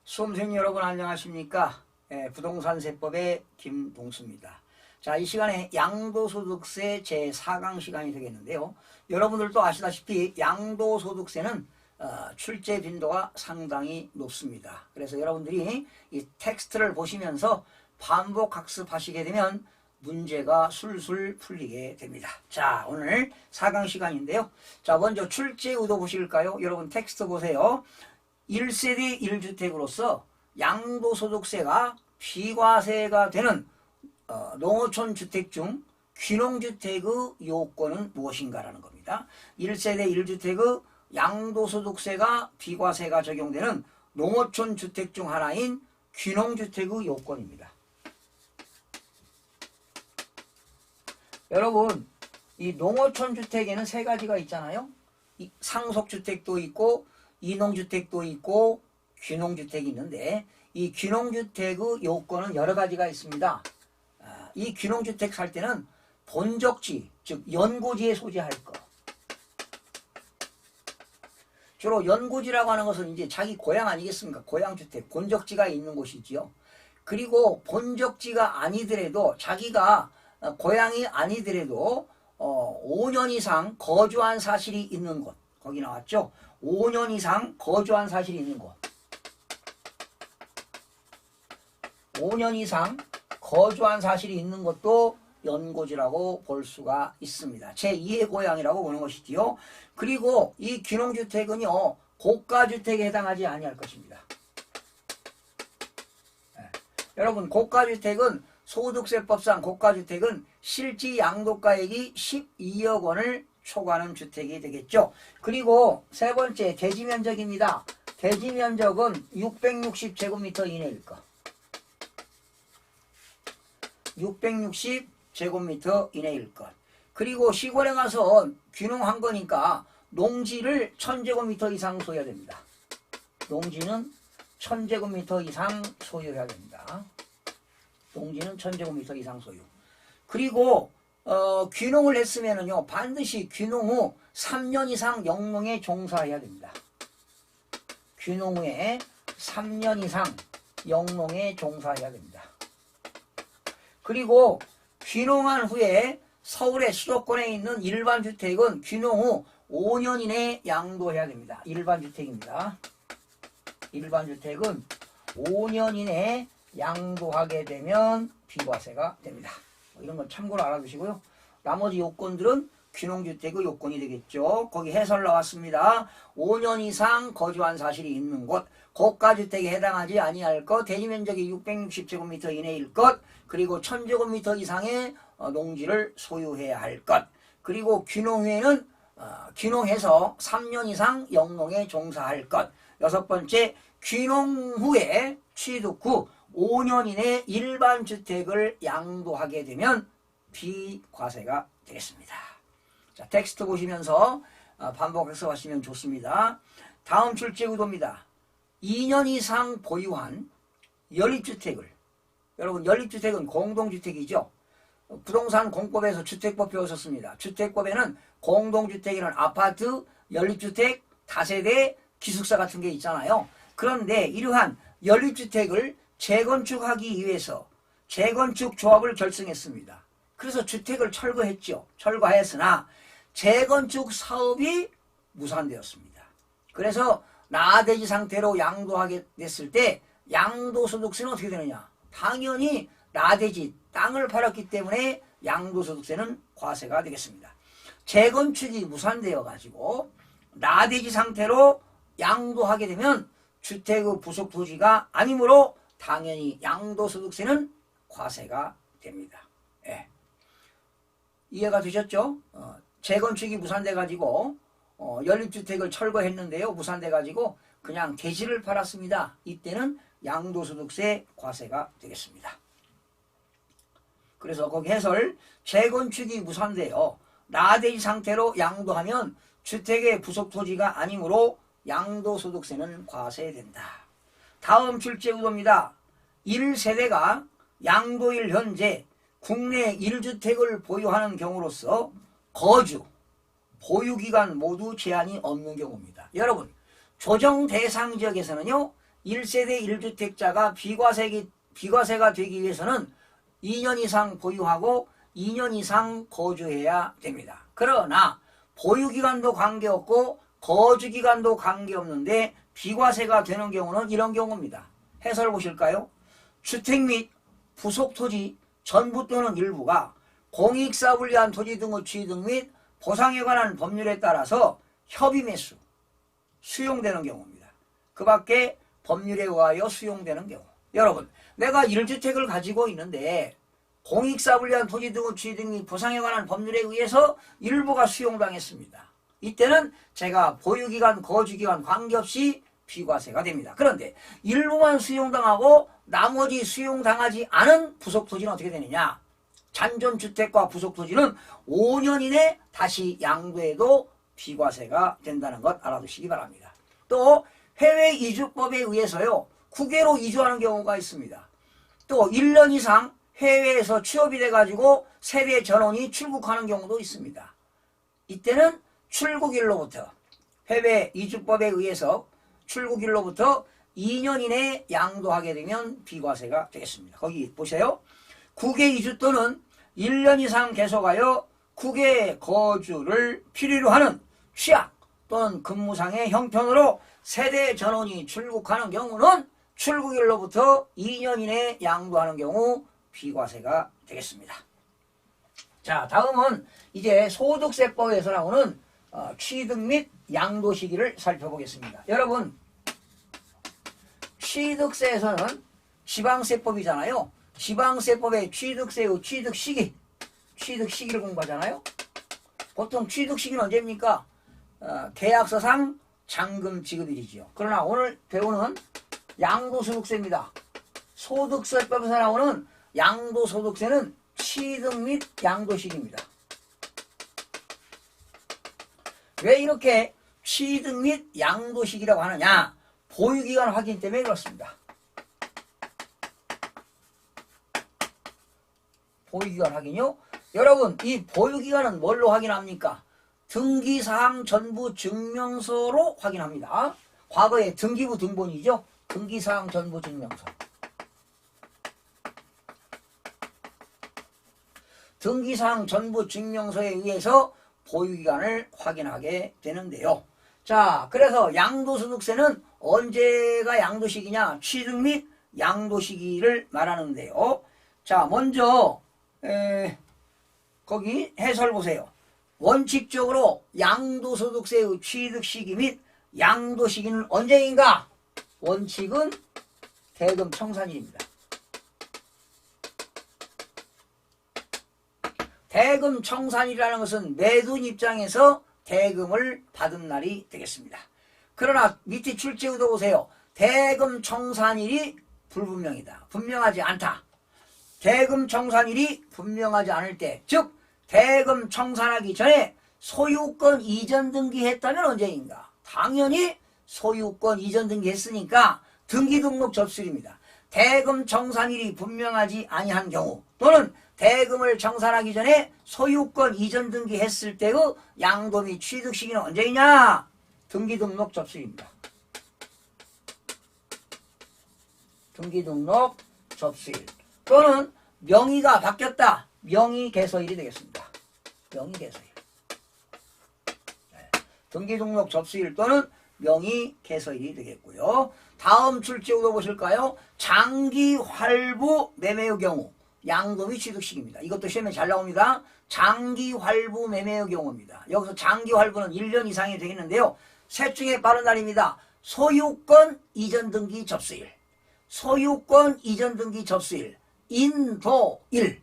수험생 여러분 안녕하십니까? 부동산 세법의 김동수입니다. 자, 이 시간에 양도소득세 제4강 시간이 되겠는데요. 여러분들도 아시다시피 양도소득세는 출제 빈도가 상당히 높습니다. 그래서 여러분들이 이 텍스트를 보시면서 반복 학습하시게 되면 문제가 술술 풀리게 됩니다. 자, 오늘 4강 시간인데요. 자, 먼저 출제 의도 보실까요? 여러분 텍스트 보세요. 1세대 1주택으로서 양도소득세가 비과세가 되는 농어촌 주택 중 귀농주택의 요건은 무엇인가라는 겁니다. 1세대 1주택의 양도소득세가 비과세가 적용되는 농어촌 주택 중 하나인 귀농주택의 요건입니다. 여러분, 이 농어촌 주택에는 세 가지가 있잖아요. 이 상속주택도 있고 이농주택도 있고 귀농주택이 있는데 이 귀농주택의 요건은 여러 가지가 있습니다. 이 귀농주택 살 때는 본적지, 즉 연고지에 소지할 것. 주로 연고지라고 하는 것은 이제 자기 고향 아니겠습니까? 고향주택, 본적지가 있는 곳이지요. 그리고 본적지가 아니더라도 자기가 고향이 아니더라도 5년 이상 거주한 사실이 있는 곳. 거기 나왔죠? 5년 이상 거주한 사실이 있는 곳. 5년 이상 거주한 사실이 있는 것도 연고지라고 볼 수가 있습니다. 제2의 고향이라고 보는 것이지요. 그리고 이 귀농주택은요, 고가주택에 해당하지 아니할 것입니다. 여러분, 고가주택은 소득세법상 고가주택은 실지 양도가액이 12억 원을 초과하는 주택이 되겠죠. 그리고 세 번째 대지면적입니다. 대지면적은 660제곱미터 이내일 것. 660제곱미터 이내일 것. 그리고 시골에 가서 귀농한 거니까 농지를 1000제곱미터 이상 소유해야 됩니다. 농지는 1000제곱미터 이상 소유해야 됩니다. 농지는 1000제곱미터 이상 소유. 그리고 귀농을 했으면은요, 반드시 귀농 후 3년 이상 영농에 종사해야 됩니다. 귀농 후에 3년 이상 영농에 종사해야 됩니다. 그리고 귀농한 후에 서울의 수도권에 있는 일반 주택은 귀농 후 5년 이내에 양도해야 됩니다. 일반 주택입니다. 일반 주택은 5년 이내에 양도하게 되면 비과세가 됩니다. 이런 건 참고로 알아두시고요. 나머지 요건들은 귀농주택의 요건이 되겠죠. 거기 해설 나왔습니다. 5년 이상 거주한 사실이 있는 곳, 고가주택에 해당하지 아니할 것, 대지면적이 660제곱미터 이내일 것, 그리고 1000제곱미터 이상의 농지를 소유해야 할 것, 그리고 귀농 후에는 귀농해서 3년 이상 영농에 종사할 것. 여섯 번째, 귀농 후에 취득 후 5년 이내 일반 주택을 양도하게 되면 비과세가 되겠습니다. 자, 텍스트 보시면서 반복 학습하시면 좋습니다. 다음 출제 의도입니다. 2년 이상 보유한 연립주택을, 여러분 연립주택은 공동주택이죠. 부동산 공법에서 주택법 배웠었습니다. 주택법에는 공동주택이라는 아파트, 연립주택, 다세대, 기숙사 같은 게 있잖아요. 그런데 이러한 연립주택을 재건축하기 위해서 재건축 조합을 결성했습니다. 그래서 주택을 철거했죠. 철거했으나 재건축 사업이 무산되었습니다. 그래서 나대지 상태로 양도하게 됐을 때 양도소득세는 어떻게 되느냐? 당연히 나대지 땅을 팔았기 때문에 양도소득세는 과세가 되겠습니다. 재건축이 무산되어 가지고 나대지 상태로 양도하게 되면 주택의 부속 토지가 아니므로 당연히 양도소득세는 과세가 됩니다. 예. 이해가 되셨죠? 재건축이 무산돼 가지고 연립주택을 철거했는데요, 무산돼 가지고 그냥 대지를 팔았습니다. 이때는 양도소득세 과세가 되겠습니다. 그래서 거기 해설, 재건축이 무산되어 나대지 상태로 양도하면 주택의 부속 토지가 아니므로 양도소득세는 과세된다. 다음 출제 의도입니다. 1세대가 양도일 현재 국내 1주택을 보유하는 경우로서 거주, 보유기간 모두 제한이 없는 경우입니다. 여러분, 조정 대상 지역에서는요, 1세대 1주택자가 비과세가 되기 위해서는 2년 이상 보유하고 2년 이상 거주해야 됩니다. 그러나 보유기간도 관계없고 거주기간도 관계없는데 비과세가 되는 경우는 이런 경우입니다. 해설 보실까요? 주택 및 부속토지 전부 또는 일부가 공익사업을 위한 토지 등의 취득 및 보상에 관한 법률에 따라서 협의매수 수용되는 경우입니다. 그 밖에 법률에 의하여 수용되는 경우. 여러분, 내가 1주택을 가지고 있는데 공익사업을 위한 토지 등의 취득 및 보상에 관한 법률에 의해서 일부가 수용당했습니다. 이때는 제가 보유기간, 거주기간 관계없이 비과세가 됩니다. 그런데 일부만 수용당하고 나머지 수용당하지 않은 부속토지는 어떻게 되느냐? 잔존주택과 부속토지는 5년 이내 다시 양도해도 비과세가 된다는 것 알아두시기 바랍니다. 또 해외 이주법에 의해서요, 국외로 이주하는 경우가 있습니다. 또 1년 이상 해외에서 취업이 돼가지고 세대 전원이 출국하는 경우도 있습니다. 이때는 출국일로부터 해외 이주법에 의해서 출국일로부터 2년 이내에 양도하게 되면 비과세가 되겠습니다. 거기 보세요. 국외 이주 또는 1년 이상 계속하여 국외 거주를 필요로 하는 취약 또는 근무상의 형편으로 세대 전원이 출국하는 경우는 출국일로부터 2년 이내에 양도하는 경우 비과세가 되겠습니다. 자, 다음은 이제 소득세법에서 나오는 취득 및 양도 시기를 살펴보겠습니다. 여러분, 취득세에서는 지방세법이잖아요. 지방세법의 취득세의 취득 시기를 공부하잖아요. 보통 취득 시기는 언제입니까? 계약서상 잔금 지급일이지요. 그러나 오늘 배우는 양도소득세입니다. 소득세법에서 나오는 양도소득세는 취득 및 양도 시기입니다. 왜 이렇게 취득 및 양도 시기라고 하느냐? 보유기간 확인 때문에 그렇습니다. 보유기간 확인요? 여러분, 이 보유기간은 뭘로 확인합니까? 등기사항 전부 증명서로 확인합니다. 과거에 등기부 등본이죠. 등기사항 전부 증명서. 등기사항 전부 증명서에 의해서 보유기간을 확인하게 되는데요. 자, 그래서 양도소득세는 언제가 양도시기냐? 취득 및 양도시기를 말하는데요. 자, 먼저 거기 해설 보세요. 원칙적으로 양도소득세의 취득시기 및 양도시기는 언제인가? 원칙은 대금 청산일입니다. 대금 청산이라는 것은 매도인 입장에서 대금을 받은 날이 되겠습니다. 그러나 밑에 출제의도 보세요. 대금 청산일이 불분명이다. 분명하지 않다. 대금 청산일이 분명하지 않을 때, 즉 대금 청산하기 전에 소유권 이전 등기했다면 언제인가? 당연히 소유권 이전 등기했으니까 등기 등록 접수일입니다. 대금 청산일이 분명하지 아니한 경우 또는 대금을 청산하기 전에 소유권 이전 등기했을 때의 양도 및 취득 시기는 언제이냐? 등기 등록 접수일입니다. 등기 등록 접수일 또는 명의가 바뀌었다. 명의 개서일이 되겠습니다. 명의 개서일. 등기 등록 접수일 또는 명의 개서일이 되겠고요. 다음 출제의도 보실까요? 장기 활부 매매의 경우 양도 및 취득 시기입니다. 이것도 시험에 잘 나옵니다. 장기 활부 매매의 경우입니다. 여기서 장기 활부는 1년 이상이 되겠는데요. 셋 중에 빠른 날입니다. 소유권 이전 등기 접수일, 소유권 이전 등기 접수일, 인도일,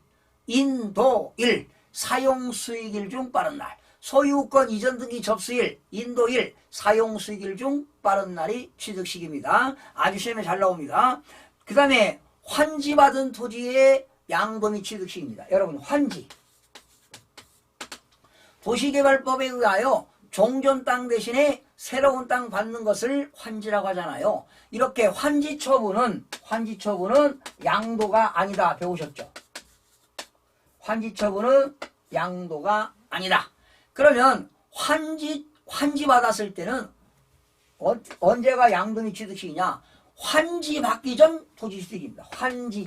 사용수익일 중 빠른 날. 소유권 이전 등기 접수일, 인도일, 사용수익일 중 빠른 날이 취득시기입니다. 아주 시험에 잘 나옵니다. 그 다음에 환지받은 토지의 양도 및 취득시기입니다. 여러분, 환지. 도시개발법에 의하여 종전 땅 대신에 새로운 땅 받는 것을 환지라고 하잖아요. 이렇게 환지처분은 양도가 아니다. 배우셨죠? 환지처분은 양도가 아니다. 그러면 환지 받았을 때는 언제가 양도 및 취득시기냐? 환지 받기 전 토지 취득입니다. 환지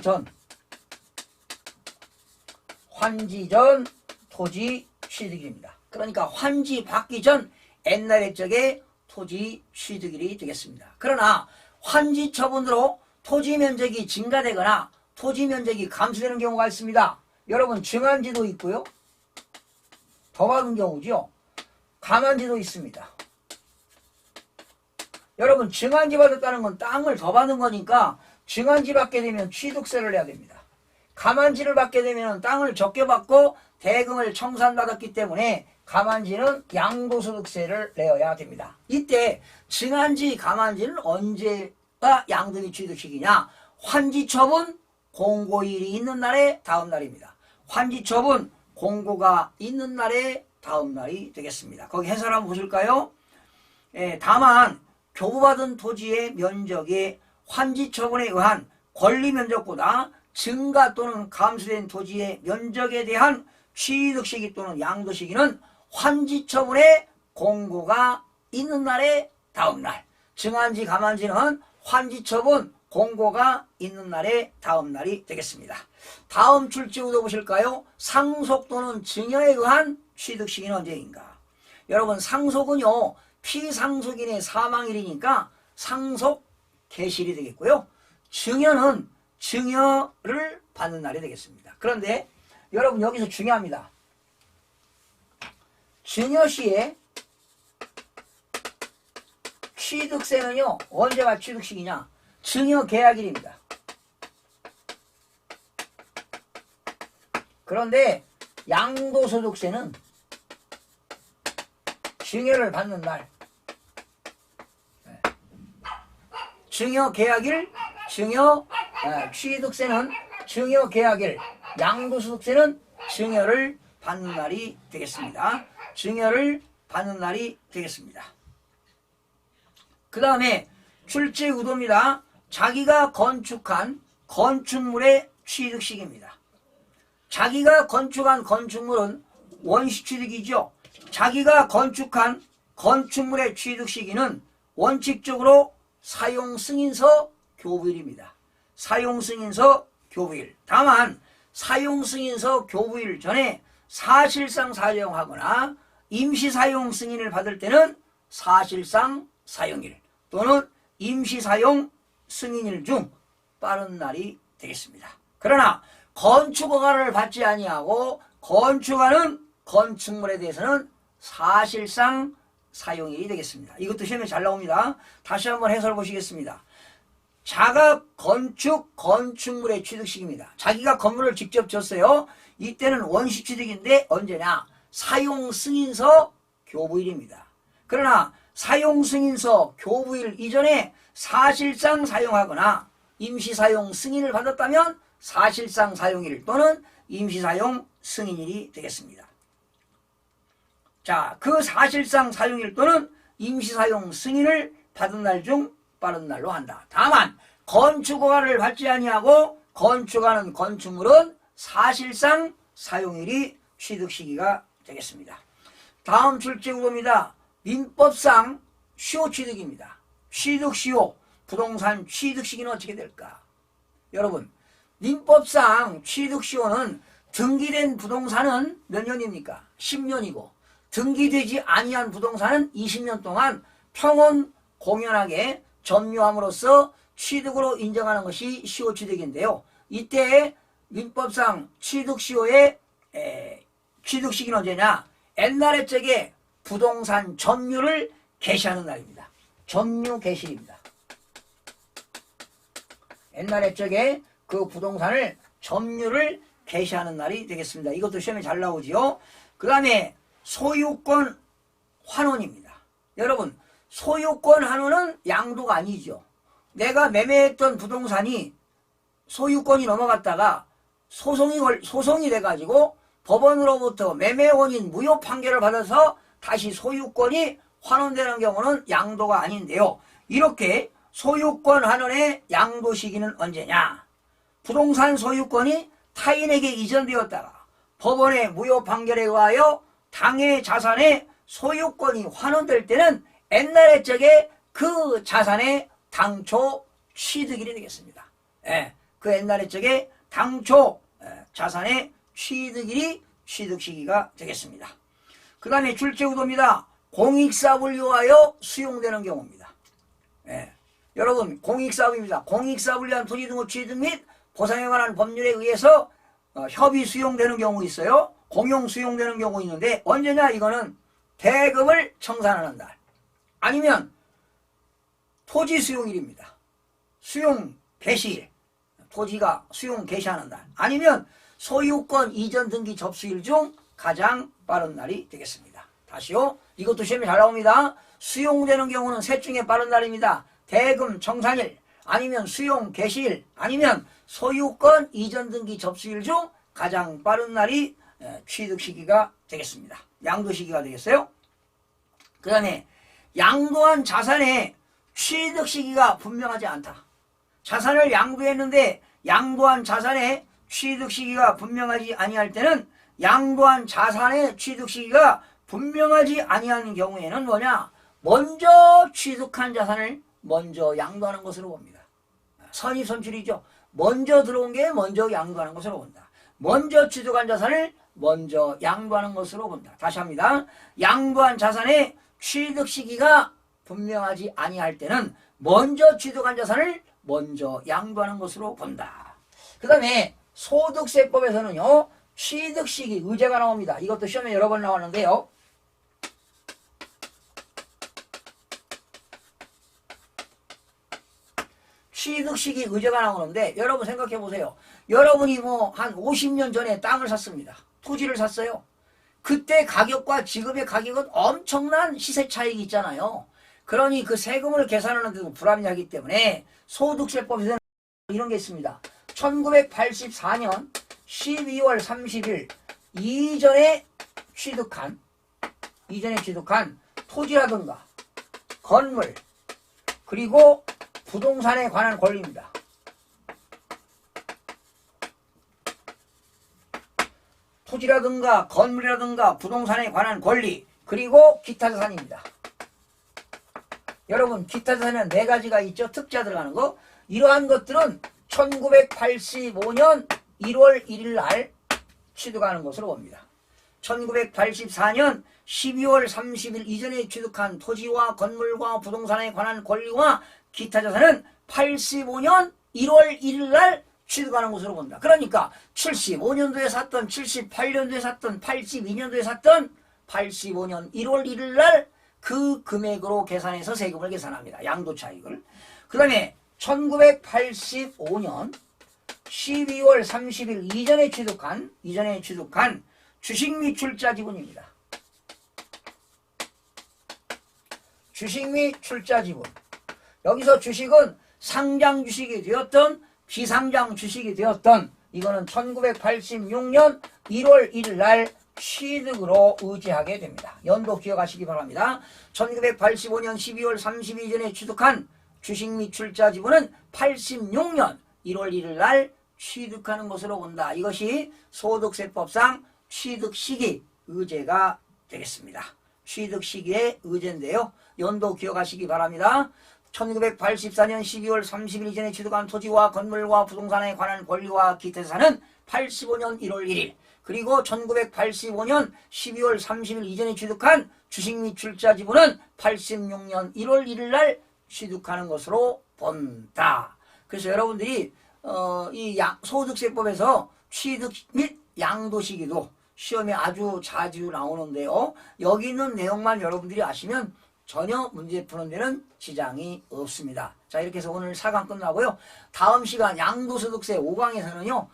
전 토지 취득일입니다. 그러니까 환지 받기 전 옛날의 적의 토지 취득일이 되겠습니다. 그러나 환지 처분으로 토지 면적이 증가되거나 토지 면적이 감소되는 경우가 있습니다. 여러분 증한지도 있고요. 더 받은 경우죠. 감한지도 있습니다. 여러분 증한지 받았다는 건 땅을 더 받은 거니까 증한지 받게 되면 취득세를 내야 됩니다. 감한지를 받게 되면 땅을 적게 받고 대금을 청산받았기 때문에 감한지는 양도소득세를 내어야 됩니다. 이때 증한지, 감한지는 언제가 양도기 취득식이냐? 환지처분 공고일이 있는 날의 다음 날입니다. 환지처분 공고가 있는 날의 다음 날이 되겠습니다. 거기 해설 한번 보실까요? 다만 교부받은 토지의 면적의 환지처분에 의한 권리면적보다 증가 또는 감소된 토지의 면적에 대한 취득시기 또는 양도시기는 환지처분의 공고가 있는 날의 다음 날, 증한지, 감한지는 환지처분 공고가 있는 날의 다음 날이 되겠습니다. 다음 출제구도 보실까요? 상속 또는 증여에 의한 취득시기는 언제인가? 여러분 상속은요, 피상속인의 사망일이니까 상속 개시일이 되겠고요. 증여는 증여를 받는 날이 되겠습니다. 그런데 여러분 여기서 중요합니다. 증여 시에 취득세는요, 언제가 취득식이냐? 증여 계약일입니다. 그런데 양도소득세는 증여를 받는 날, 증여 계약일, 취득세는 증여 계약일, 양도소득세는 증여를 받는 날이 되겠습니다. 증여를 받는 날이 되겠습니다. 그 다음에 출제 의도입니다. 자기가 건축한 건축물의 취득식입니다. 자기가 건축한 건축물은 원시취득이죠. 자기가 건축한 건축물의 취득시기는 원칙적으로 사용승인서 교부일입니다. 사용승인서 교부일. 다만 사용승인서 교부일 전에 사실상 사용하거나 임시사용 승인을 받을 때는 사실상 사용일 또는 임시사용 승인일 중 빠른 날이 되겠습니다. 그러나 건축허가를 받지 아니하고 건축하는 건축물에 대해서는 사실상 사용일이 되겠습니다. 이것도 시험에 잘 나옵니다. 다시 한번 해설 보시겠습니다. 자가 건축 건축물의 취득식입니다. 자기가 건물을 직접 졌어요. 이때는 원시 취득인데 언제냐? 사용 승인서 교부일입니다. 그러나 사용 승인서 교부일 이전에 사실상 사용하거나 임시사용 승인을 받았다면 사실상 사용일 또는 임시사용 승인일이 되겠습니다. 자, 그 사실상 사용일 또는 임시사용 승인을 받은 날 중 빠른 날로 한다. 다만 건축허가를 받지 아니하고 건축하는 건축물은 사실상 사용일이 취득시기가 되겠습니다. 다음 출제구도입니다. 민법상 시효취득입니다. 취득시효, 부동산 취득시기는 어떻게 될까? 여러분, 민법상 취득시효는 등기된 부동산은 몇 년입니까? 10년이고 등기되지 아니한 부동산은 20년 동안 평온 공연하게 점유함으로써 취득으로 인정하는 것이 시효취득인데요. 이때 민법상 취득시효의 취득시기는 언제냐? 옛날의 적에 부동산 점유를 개시하는 날입니다. 점유 개시입니다. 옛날의 적에 그 부동산을 점유를 개시하는 날이 되겠습니다. 이것도 시험에 잘 나오지요. 그 다음에 소유권 환원입니다. 여러분, 소유권 환원은 양도가 아니죠. 내가 매매했던 부동산이 소유권이 넘어갔다가 소송이 돼가지고 법원으로부터 매매원인 무효 판결을 받아서 다시 소유권이 환원되는 경우는 양도가 아닌데요. 이렇게 소유권 환원의 양도 시기는 언제냐? 부동산 소유권이 타인에게 이전되었다가 법원의 무효 판결에 의하여 당해 자산의 소유권이 환원될 때는 옛날의 적에 그 자산의 당초 취득일이 되겠습니다. 예, 그 옛날에 쪽에 당초 자산의 취득일이 취득 시기가 되겠습니다. 그 다음에 줄제 우도입니다. 공익사업을 위하여 수용되는 경우입니다. 예, 여러분 공익사업입니다. 공익사업을 위한 토지 등의 취득 및 보상에 관한 법률에 의해서 협의 수용되는 경우 있어요. 공용 수용되는 경우 있는데 언제냐 이거는 대금을 청산하는 날 아니면 토지 수용일입니다. 수용 개시일 토지가 수용 개시하는 날 아니면 소유권 이전 등기 접수일 중 가장 빠른 날이 되겠습니다. 다시요. 이것도 시험에 잘 나옵니다. 수용되는 경우는 셋 중에 빠른 날입니다. 대금 청산일 아니면 수용 개시일 아니면 소유권 이전 등기 접수일 중 가장 빠른 날이 취득 시기가 되겠습니다. 양도 시기가 되겠어요. 그 다음에 양도한 자산의 취득 시기가 분명하지 않다. 자산을 양도했는데 양도한 자산의 취득 시기가 분명하지 아니할 때는 양도한 자산의 취득 시기가 분명하지 아니하는 경우에는 뭐냐? 먼저 취득한 자산을 먼저 양도하는 것으로 봅니다. 선입선출이죠. 먼저 들어온 게 먼저 양도하는 것으로 본다. 먼저 취득한 자산을 먼저 양도하는 것으로 본다. 다시 합니다. 양도한 자산의 취득 시기가 분명하지 아니할 때는 먼저 취득한 자산을 먼저 양도하는 것으로 본다. 그 다음에 소득세법에서는요. 취득 시기 의제가 나옵니다. 이것도 시험에 여러 번 나왔는데요. 취득 시기 의제가 나오는데 여러분 생각해 보세요. 여러분이 뭐 한 50년 전에 땅을 샀습니다. 토지를 샀어요. 그때 가격과 지금의 가격은 엄청난 시세 차익이 있잖아요. 그러니 그 세금을 계산하는데도 불합리하기 때문에 소득세법에서는 이런 게 있습니다. 1984년 12월 30일 이전에 취득한 토지라든가 건물 그리고 부동산에 관한 권리입니다. 토지라든가 건물이라든가 부동산에 관한 권리 그리고 기타 자산입니다. 여러분 기타 자산은 네 가지가 있죠. 특자 들어가는 거. 이러한 것들은 1985년 1월 1일 날 취득하는 것으로 봅니다. 1984년 12월 30일 이전에 취득한 토지와 건물과 부동산에 관한 권리와 기타 자산은 85년 1월 1일 날 취득하는 것으로 본다. 그러니까 75년도에 샀던 78년도에 샀던 82년도에 샀던 85년 1월 1일 날 그 금액으로 계산해서 세금을 계산합니다. 양도 차익을. 그 다음에 1985년 12월 30일 이전에 취득한 주식 및 출자 지분입니다. 주식 및 출자 지분. 여기서 주식은 상장 주식이 되었던 비상장 주식이 되었던 이거는 1986년 1월 1일 날 취득으로 의지하게 됩니다. 연도 기억하시기 바랍니다. 1985년 12월 30일 이전에 취득한 주식 및 출자 지분은 86년 1월 1일 날 취득하는 것으로 본다. 이것이 소득세법상 취득 시기 의제가 되겠습니다. 취득 시기의 의제인데요. 연도 기억하시기 바랍니다. 1984년 12월 30일 이전에 취득한 토지와 건물과 부동산에 관한 권리와 기타 자산은 85년 1월 1일 그리고 1985년 12월 30일 이전에 취득한 주식 및 출자 지분은 86년 1월 1일 날 취득하는 것으로 본다. 그래서 여러분들이 이 소득세법에서 취득 및 양도 시기도 시험에 아주 자주 나오는데요. 여기 있는 내용만 여러분들이 아시면 전혀 문제 푸는 데는 지장이 없습니다. 자, 이렇게 해서 오늘 4강 끝나고요. 다음 시간 양도소득세 5강에서는요.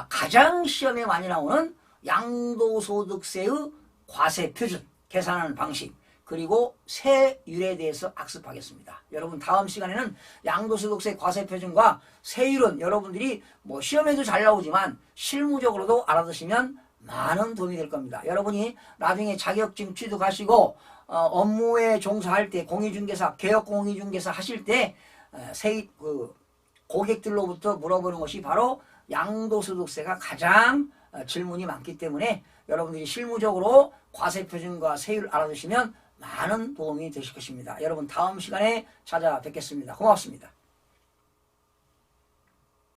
가장 시험에 많이 나오는 양도소득세의 과세표준 계산하는 방식 그리고 세율에 대해서 학습하겠습니다. 여러분 다음 시간에는 양도소득세 과세표준과 세율은 여러분들이 뭐 시험에도 잘 나오지만 실무적으로도 알아두시면 많은 도움이 될 겁니다. 여러분이 나중에 자격증 취득하시고 업무에 종사할 때 공인중개사, 개업공인중개사 하실 때 고객들로부터 물어보는 것이 바로 양도소득세가 가장 질문이 많기 때문에 여러분들이 실무적으로 과세표준과 세율 알아두시면 많은 도움이 되실 것입니다. 여러분 다음 시간에 찾아뵙겠습니다. 고맙습니다.